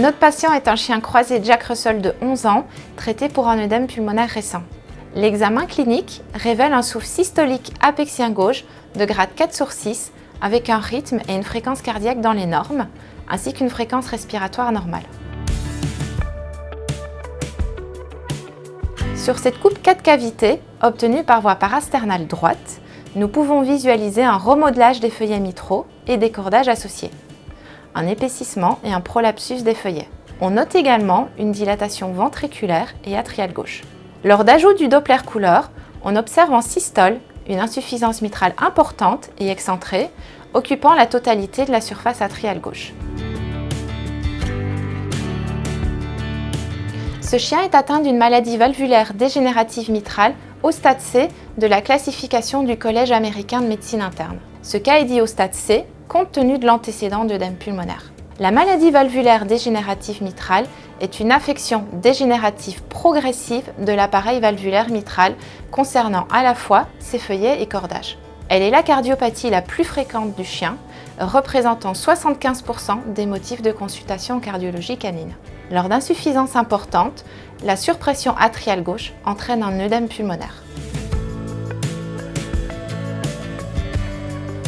autre patient est un chien croisé Jack Russell de 11 ans, traité pour un œdème pulmonaire récent. L'examen clinique révèle un souffle systolique apexien gauche de grade 4/6 avec un rythme et une fréquence cardiaque dans les normes, ainsi qu'une fréquence respiratoire normale. Sur cette coupe 4 cavités, obtenue par voie parasternale droite, nous pouvons visualiser un remodelage des feuillets mitraux et des cordages associés, un épaississement et un prolapsus des feuillets. On note également une dilatation ventriculaire et atriale gauche. Lors d'ajout du Doppler couleur, on observe en systole une insuffisance mitrale importante et excentrée, occupant la totalité de la surface atriale gauche. Ce chien est atteint d'une maladie valvulaire dégénérative mitrale au stade C de la classification du Collège américain de médecine interne. Ce cas est dit au stade C compte tenu de l'antécédent d'œdème pulmonaire. La maladie valvulaire dégénérative mitrale est une affection dégénérative progressive de l'appareil valvulaire mitral concernant à la fois ses feuillets et cordages. Elle est la cardiopathie la plus fréquente du chien, représentant 75% des motifs de consultation en cardiologie canine. Lors d'insuffisance importante, la surpression atriale gauche entraîne un œdème pulmonaire.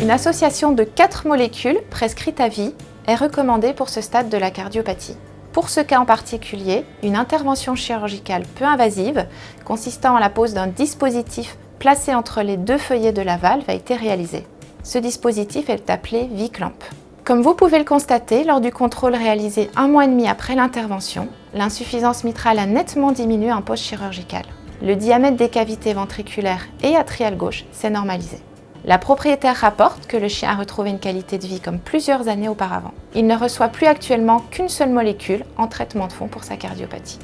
Une association de 4 molécules prescrites à vie est recommandée pour ce stade de la cardiopathie. Pour ce cas en particulier, une intervention chirurgicale peu invasive, consistant en la pose d'un dispositif placé entre les deux feuillets de la valve, a été réalisée. Ce dispositif est appelé V-clamp. Comme vous pouvez le constater, lors du contrôle réalisé 1 mois et demi après l'intervention, l'insuffisance mitrale a nettement diminué en post-chirurgical. Le diamètre des cavités ventriculaires et atriales gauche s'est normalisé. La propriétaire rapporte que le chien a retrouvé une qualité de vie comme plusieurs années auparavant. Il ne reçoit plus actuellement qu'une seule molécule en traitement de fond pour sa cardiopathie.